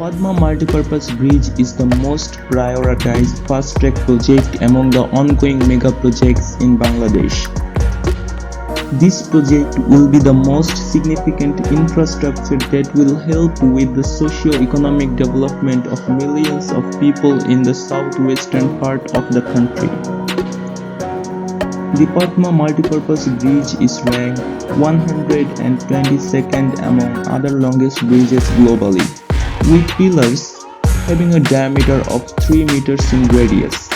Padma Multipurpose Bridge is the most prioritized fast-track project among the ongoing mega projects in Bangladesh. This project will be the most significant infrastructure that will help with the socio-economic development of millions of people in the southwestern part of the country. The Padma Multipurpose Bridge is ranked 122nd among other longest bridges globally, with pillars having a diameter of 3 meters in radius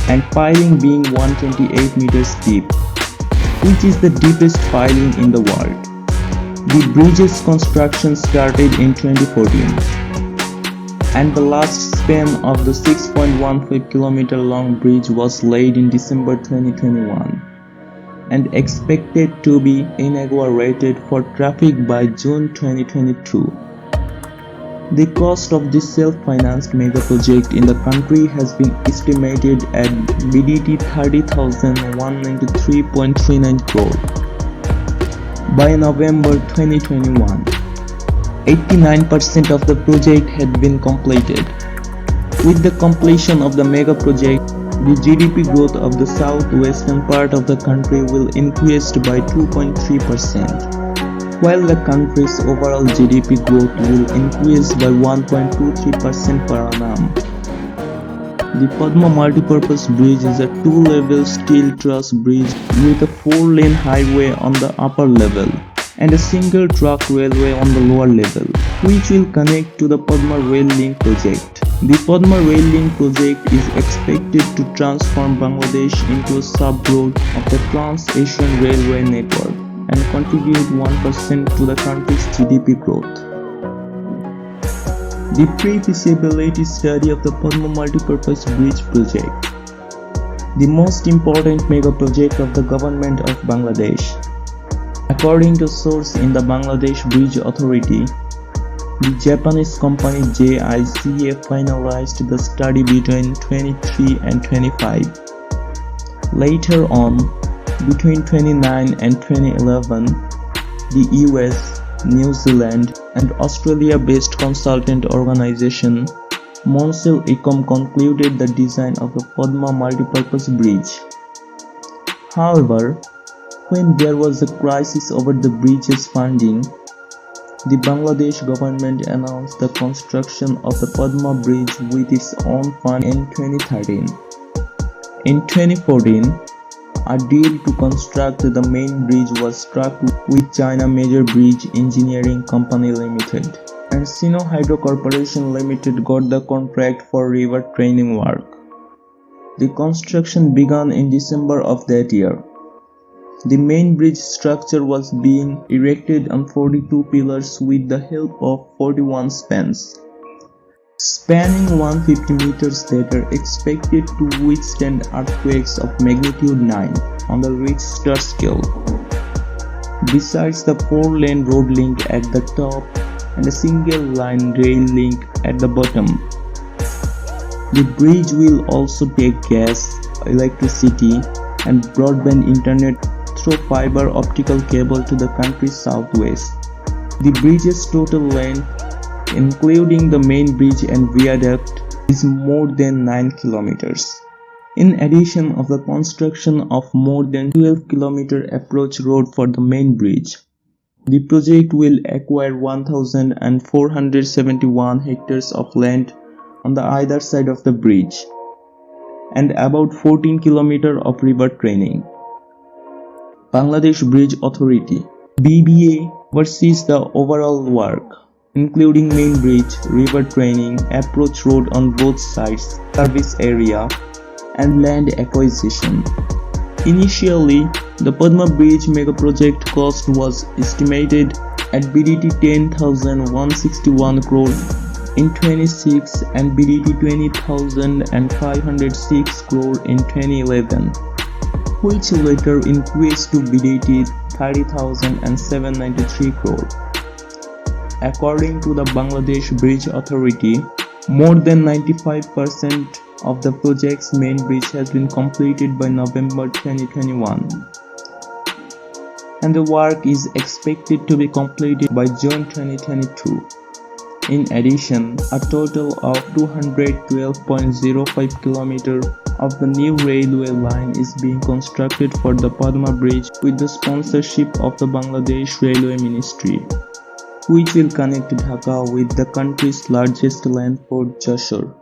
and piling being 128 meters deep, which is the deepest piling in the world. The bridge's construction started in 2014, and the last span of the 6.15-kilometer long bridge was laid in December 2021 and expected to be inaugurated for traffic by June 2022. The cost of this self-financed mega project in the country has been estimated at BDT 30,193.39 crore. By November 2021, 89% of the project had been completed. With the completion of the mega project, the GDP growth of the southwestern part of the country will increase by 2.3%. While the country's overall GDP growth will increase by 1.23% per annum. The Padma Multipurpose Bridge is a two-level steel truss bridge with a 4-lane highway on the upper level and a single track railway on the lower level, which will connect to the Padma Rail Link project. The Padma Rail Link project is expected to transform Bangladesh into a sub-road of the Trans-Asian Railway network and contribute 1% to the country's GDP growth. The pre-feasibility study of the Padma Multipurpose Bridge project, the most important mega project of the government of Bangladesh. According to source in the Bangladesh Bridge Authority, the Japanese company JICA finalized the study between 23 and 25. Later on, between 2009 and 2011, the US, New Zealand, and Australia-based consultant organization Monsell Ecom concluded the design of the Padma Multipurpose Bridge. However, when there was a crisis over the bridge's funding, the Bangladesh government announced the construction of the Padma Bridge with its own fund in 2013. In 2014, a deal to construct the main bridge was struck with China Major Bridge Engineering Company Limited, and Sino Hydro Corporation Limited got the contract for river training work. The construction began in December of that year. The main bridge structure was being erected on 42 pillars with the help of 41 spans, spanning 150 meters that are expected to withstand earthquakes of magnitude 9 on the Richter scale. Besides the 4-lane road link at the top and a single-line rail link at the bottom, the bridge will also take gas, electricity, and broadband internet through fiber optical cable to the country's southwest. The bridge's total length, including the main bridge and viaduct, is more than 9 kilometers. In addition of the construction of more than 12-kilometer approach road for the main bridge, the project will acquire 1,471 hectares of land on the either side of the bridge and about 14 kilometers of river training. Bangladesh Bridge Authority (BBA) oversees the overall work, including main bridge, river training, approach road on both sides, service area, and land acquisition. Initially, the Padma Bridge mega project cost was estimated at BDT 10,161 crore in 2006 and BDT 20,506 crore in 2011, which later increased to BDT 30,793 crore. According to the Bangladesh Bridge Authority, more than 95% of the project's main bridge has been completed by November 2021, and the work is expected to be completed by June 2022. In addition, a total of 212.05 km of the new railway line is being constructed for the Padma Bridge with the sponsorship of the Bangladesh Railway Ministry, which will connect Dhaka with the country's largest land port Jashore.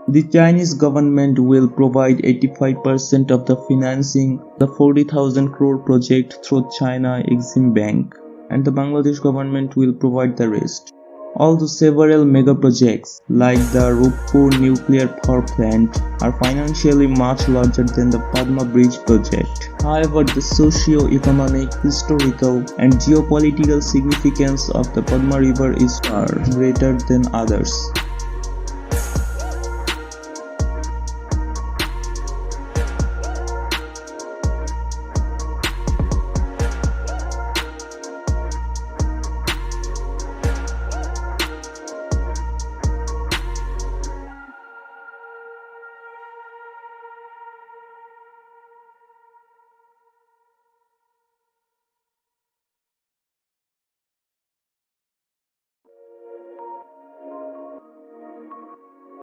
The Chinese government will provide 85% of the financing the 40,000 crore project through China Exim Bank, and the Bangladesh government will provide the rest. Although several mega projects like the Rupur nuclear power plant are financially much larger than the Padma Bridge project, however, the socio-economic, historical, and geopolitical significance of the Padma River is far greater than others.